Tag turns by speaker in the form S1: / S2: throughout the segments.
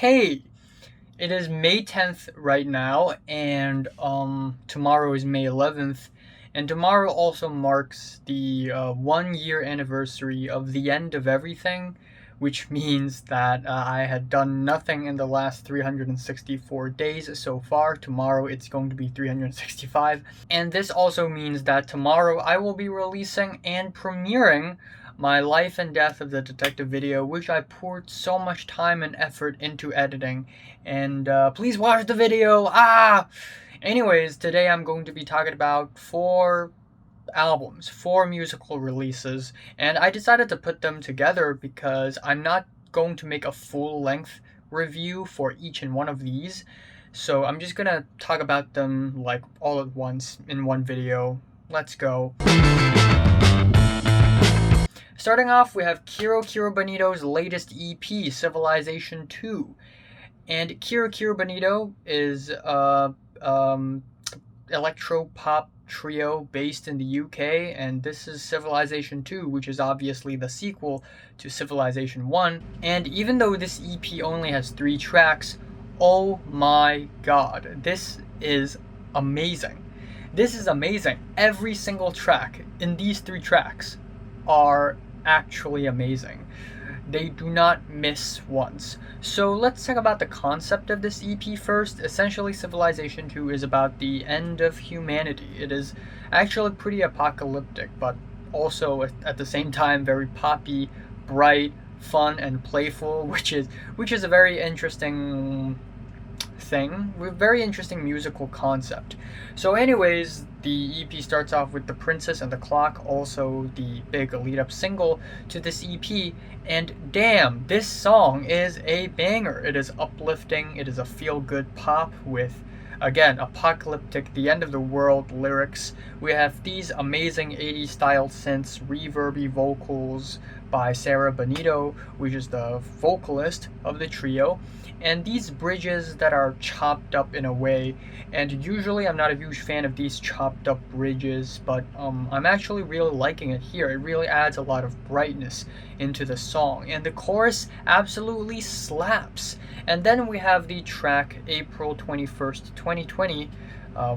S1: Okay, it is May 10th right now, and tomorrow is May 11th, and tomorrow also marks the 1 year anniversary of the end of everything, which means that I had done nothing in the last 364 days so far. Tomorrow it's going to be 365, and this also means that tomorrow I will be releasing and premiering my Life and Death of the Detective video, which I poured so much time and effort into editing. And please watch the video. Anyways, today I'm going to be talking about 4 albums, 4 musical releases, and I decided to put them together because I'm not going to make a full-length review for each and one of these. So I'm just gonna talk about them like all at once in one video. Let's go. Starting off, we have Kero Kero Bonito's latest EP, Civilization 2. And Kero Kero Bonito is electropop trio based in the UK, and this is Civilization 2, which is obviously the sequel to Civilization 1. And even though this EP only has 3 tracks, oh my god, this is amazing. This is amazing. Every single track in these 3 tracks are actually amazing. They do not miss once. So let's talk about the concept of this EP first. Essentially, Civilization 2 is about the end of humanity. It is actually pretty apocalyptic, but also at the same time very poppy, bright, fun, and playful, which is a very interesting thing, with very interesting musical concept. So anyways, the EP starts off with The Princess and the Clock, also the big lead up single to this EP, and damn, this song is a banger. It is uplifting, it is a feel good pop with, again, apocalyptic, the end of the world lyrics. We have these amazing 80s style synths, reverby vocals by Sarah Bonito, which is the vocalist of the trio, and these bridges that are chopped up in a way. And usually I'm not a huge fan of these chopped up bridges, but I'm actually really liking it here. It really adds a lot of brightness into the song, and the chorus absolutely slaps. And then we have the track April 21st, 2020,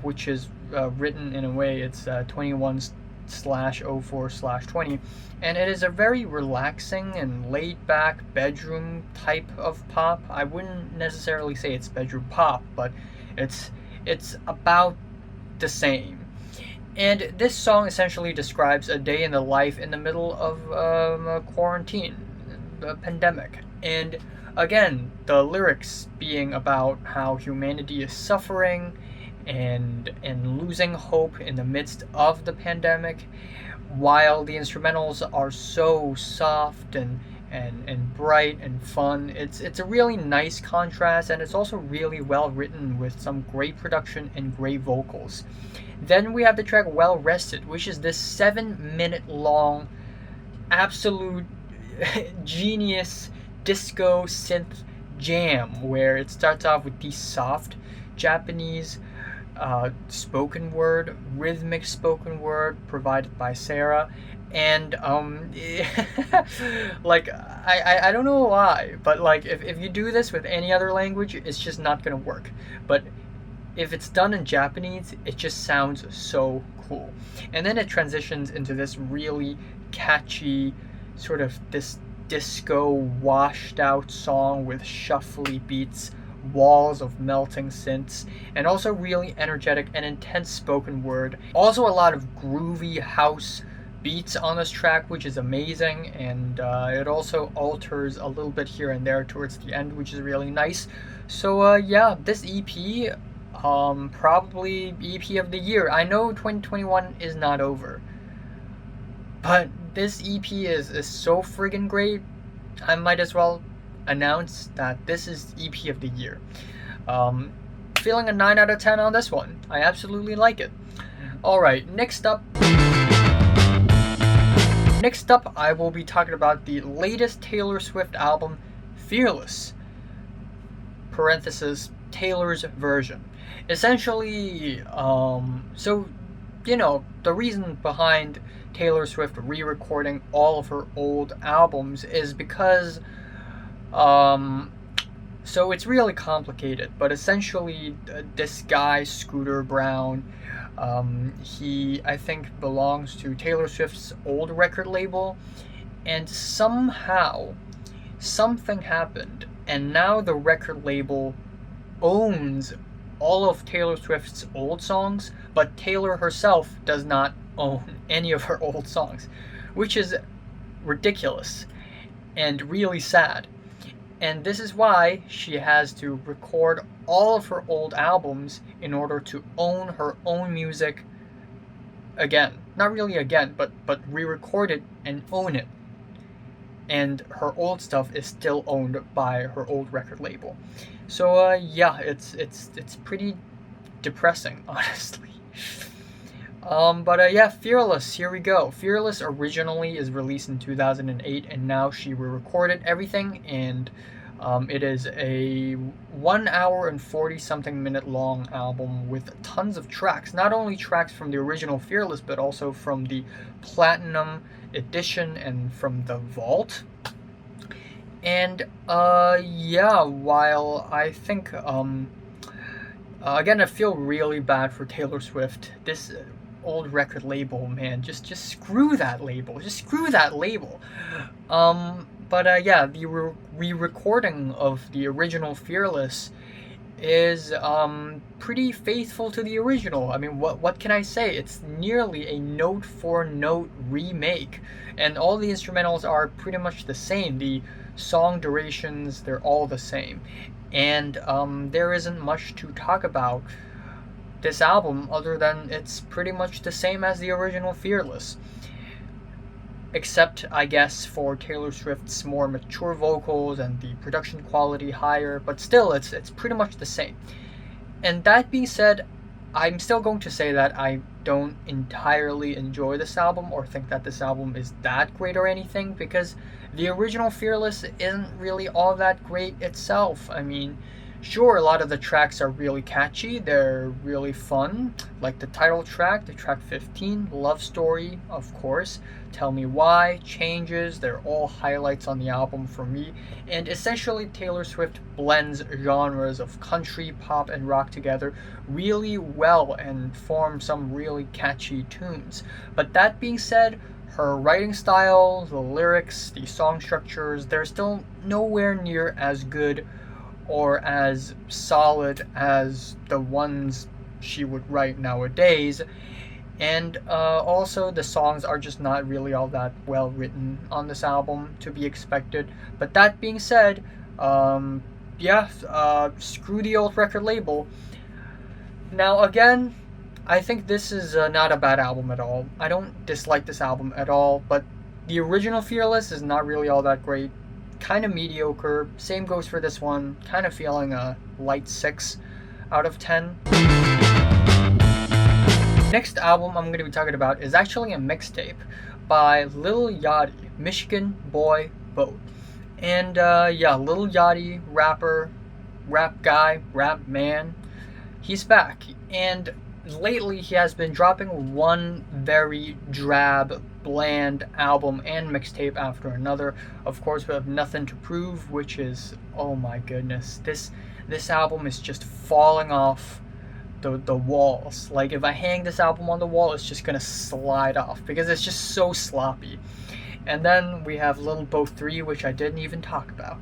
S1: which is written in a way it's 21/04/20, and it is a very relaxing and laid back bedroom type of pop. I wouldn't necessarily say it's bedroom pop, but it's about the same. And this song essentially describes a day in the life in the middle of a quarantine, a pandemic. And again, the lyrics being about how humanity is suffering and losing hope in the midst of the pandemic, while the instrumentals are so soft and bright and fun. It's a really nice contrast, and it's also really well written with some great production and great vocals. Then we have the track Well Rested, which is this 7-minute long absolute genius disco synth jam, where it starts off with these soft Japanese spoken word, rhythmic spoken word provided by Sarah, and like I don't know why, but like if you do this with any other language, it's just not gonna work. But if it's done in Japanese, it just sounds so cool. And then it transitions into this really catchy, sort of this disco washed out song with shuffly beats, walls of melting synths, and also really energetic and intense spoken word. Also a lot of groovy house beats on this track, which is amazing, and it also alters a little bit here and there towards the end, which is really nice. So yeah, this EP, probably EP of the year. I know 2021 is not over, but this EP is so friggin' great, I might as well announce that this is EP of the year. Feeling a 9 out of 10 on this one. I absolutely like it. Alright, next up I will be talking about the latest Taylor Swift album, Fearless, parenthesis, Taylor's version. Essentially, so, you know, the reason behind Taylor Swift re-recording all of her old albums is because So it's really complicated, but essentially, this guy, Scooter Brown, he, I think, belongs to Taylor Swift's old record label, and somehow something happened, and now the record label owns all of Taylor Swift's old songs, but Taylor herself does not own any of her old songs, which is ridiculous and really sad. And this is why she has to record all of her old albums in order to own her own music again. Not really again, but re-record it and own it. And her old stuff is still owned by her old record label. So yeah, it's pretty depressing, honestly. But yeah, Fearless, here we go. Fearless originally is released in 2008, and now she re-recorded everything, and it is a 1 hour and 40 something minute long album with tons of tracks. Not only tracks from the original Fearless, but also from the Platinum Edition and from the Vault. And yeah, while I think again, I feel really bad for Taylor Swift. This old record label, man, just screw that label. Just screw that label. But yeah, the re-recording of the original Fearless is pretty faithful to the original. I mean, what can I say? It's nearly a note for note remake, and all the instrumentals are pretty much the same. The song durations, they're all the same, and there isn't much to talk about this album other than it's pretty much the same as the original Fearless, except I guess for Taylor Swift's more mature vocals and the production quality higher, but still it's pretty much the same. And that being said, I'm still going to say that I don't entirely enjoy this album or think that this album is that great or anything, because the original Fearless isn't really all that great itself. I mean, sure, a lot of the tracks are really catchy, they're really fun, like the title track, the track 15, Love Story, of course, Tell Me Why, Changes, they're all highlights on the album for me, and essentially Taylor Swift blends genres of country, pop, and rock together really well and forms some really catchy tunes. But that being said, her writing style, the lyrics, the song structures, they're still nowhere near as good or as solid as the ones she would write nowadays. And also, the songs are just not really all that well written on this album, to be expected. But that being said, yeah, screw the old record label. Now, again, I think this is not a bad album at all. I don't dislike this album at all, but the original Fearless is not really all that great. Kind of mediocre. Same goes for this one. Kind of feeling a light 6 out of 10. Next album I'm going to be talking about is actually a mixtape by Lil Yachty, Michigan Boy Boat. And yeah, Lil Yachty, rapper, rap guy, rap man, he's back. And lately he has been dropping one very drab, bland album and mixtape after another. Of course, we have Nothing to Prove, which is, oh my goodness, this album is just falling off the walls. Like, if I hang this album on the wall, it's just gonna slide off because it's just so sloppy. And then we have Little Boat 3, which I didn't even talk about.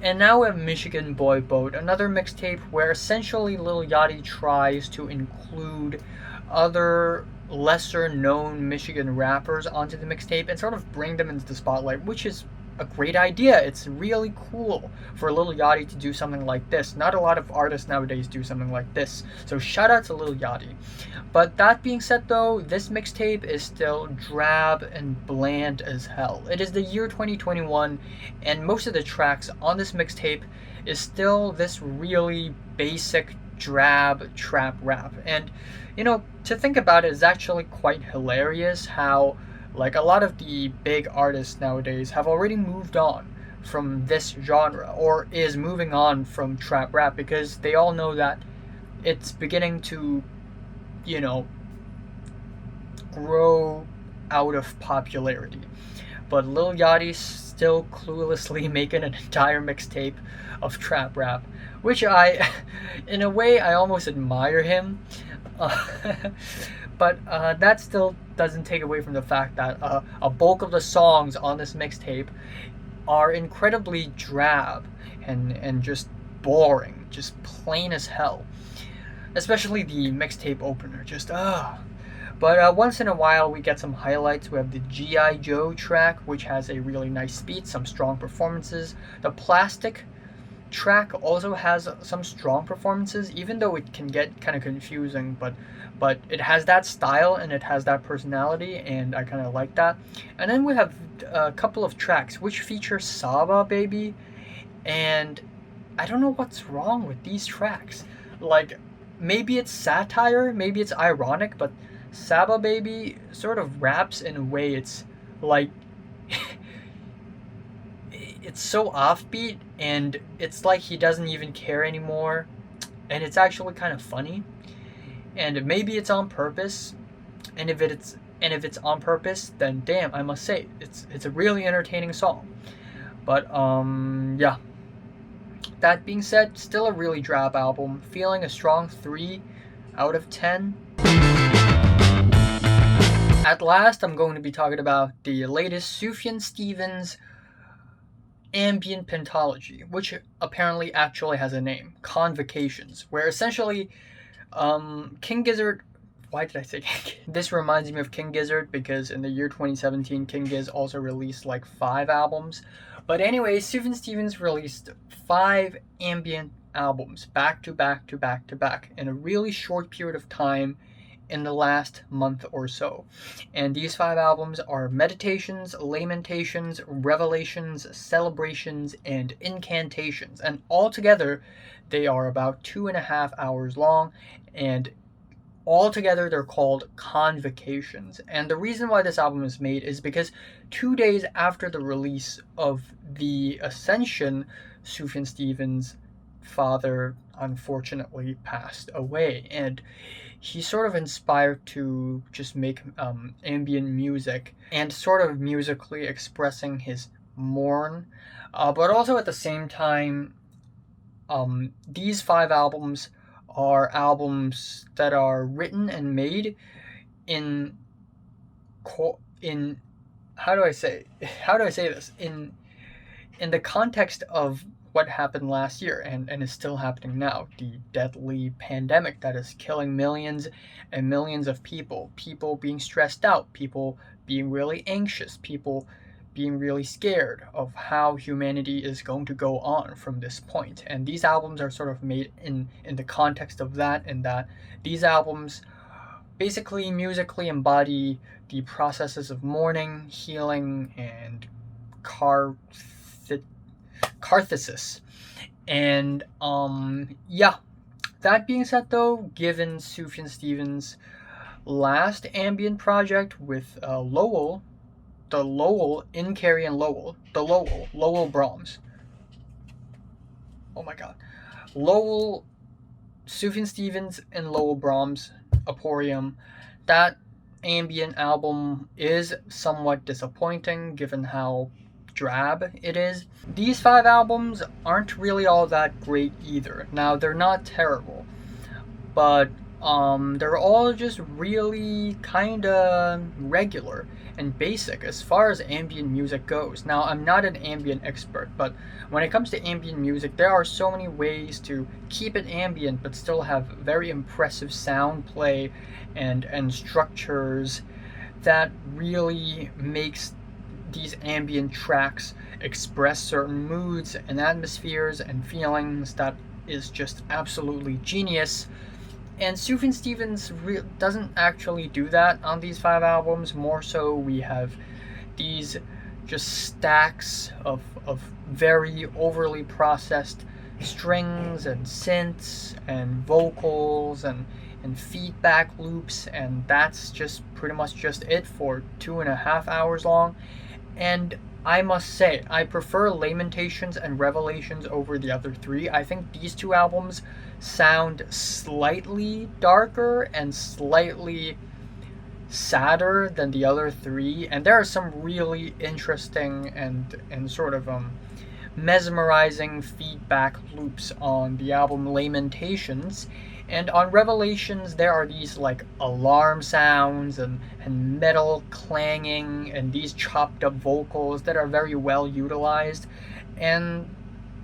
S1: And now we have Michigan Boy Boat, another mixtape where essentially Lil Yachty tries to include other lesser known Michigan rappers onto the mixtape and sort of bring them into the spotlight, which is a great idea. It's really cool for Lil Yachty to do something like this. Not a lot of artists nowadays do something like this. So shout out to Lil Yachty. But that being said though, this mixtape is still drab and bland as hell. It is the year 2021 and most of the tracks on this mixtape is still this really basic drab trap rap. And you know, to think about it is actually quite hilarious how like a lot of the big artists nowadays have already moved on from this genre or is moving on from trap rap because they all know that it's beginning to, you know, grow out of popularity. But Lil Yachty still cluelessly making an entire mixtape of trap rap, which I, in a way, I almost admire him. Uh, but that still doesn't take away from the fact that a bulk of the songs on this mixtape are incredibly drab and just boring, just plain as hell. Especially the mixtape opener, just But once in a while, we get some highlights. We have the G.I. Joe track, which has a really nice beat, some strong performances. The Plastic track also has some strong performances, even though it can get kind of confusing, but it has that style and it has that personality, and I kind of like that. And then we have a couple of tracks which feature Saba Baby, and I don't know what's wrong with these tracks. Like, maybe it's satire, maybe it's ironic, but Saba Baby sort of raps in a way it's like it's so offbeat, and it's like he doesn't even care anymore, and it's actually kind of funny. And maybe it's on purpose, and if it's on purpose, then damn, I must say it's a really entertaining song. But yeah. That being said, still a really drab album, feeling a strong 3 out of 10. At last, I'm going to be talking about the latest Sufjan Stevens Ambient pentology, which apparently actually has a name, Convocations, where essentially King Gizzard. Why did I say King? This reminds me of King Gizzard because in the year 2017, King Giz also released like 5 albums. But anyway, Sufjan Stevens released 5 ambient albums back to back to back to back in a really short period of time in the last month or so. And these 5 albums are Meditations, Lamentations, Revelations, Celebrations, and Incantations. And altogether, they are about 2.5 hours long, and altogether they're called Convocations. And the reason why this album is made is because 2 days after the release of The Ascension, Sufjan Stevens' father unfortunately passed away, and he sort of inspired to just make ambient music and sort of musically expressing his mourn, but also at the same time, these 5 albums are albums that are written and made in how do I say this, in the context of what happened last year and is still happening now, the deadly pandemic that is killing millions and millions of people being stressed out, people being really anxious, people being really scared of how humanity is going to go on from this point. And these albums are sort of made in the context of that, and that these albums basically musically embody the processes of mourning, healing, and catharsis. And yeah. That being said, though, given Sufjan Stevens' last ambient project with Lowell Brahms. Oh my god. Lowell, Sufjan Stevens, and Lowell Brahms, Emporium. That ambient album is somewhat disappointing given how drab it is. These 5 albums aren't really all that great either. Now, they're not terrible, but they're all just really kinda regular and basic as far as ambient music goes. Now, I'm not an ambient expert, but when it comes to ambient music, there are so many ways to keep it ambient but still have very impressive sound play and structures that really makes these ambient tracks express certain moods and atmospheres and feelings that is just absolutely genius. And Sufjan Stevens doesn't actually do that on these 5 albums. More so, we have these just stacks of very overly processed strings and synths and vocals and feedback loops, and that's just pretty much just it for 2.5 hours long. And I must say, I prefer Lamentations and Revelations over the other 3. I think these 2 albums sound slightly darker and slightly sadder than the other three, and there are some really interesting and sort of mesmerizing feedback loops on the album Lamentations. And on Revelations, there are these like alarm sounds and metal clanging and these chopped up vocals that are very well utilized. And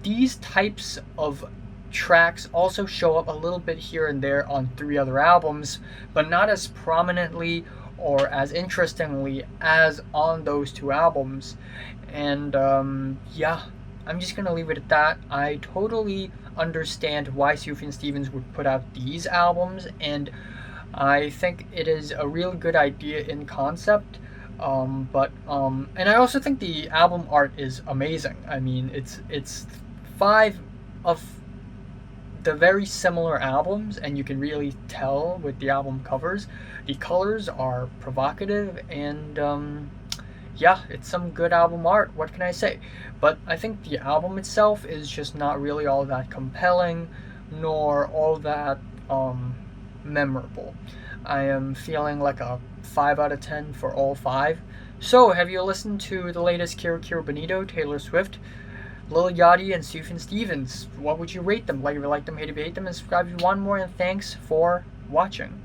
S1: these types of tracks also show up a little bit here and there on three other albums, but not as prominently or as interestingly as on those two albums. And yeah, I'm just gonna leave it at that. I totally understand why Sufjan Stevens would put out these albums, and I think it is a really good idea in concept. And I also think the album art is amazing. I mean, it's five of the very similar albums, and you can really tell with the album covers. The colors are provocative, and yeah, it's some good album art. What can I say? But I think the album itself is just not really all that compelling, nor all that memorable. I am feeling like a 5 out of 10 for all 5. So, have you listened to the latest Kero Kero Bonito, Taylor Swift, Lil Yachty, and Sufjan Stevens? What would you rate them? Like if you like them, hate if you hate them, and subscribe if you want more, and thanks for watching.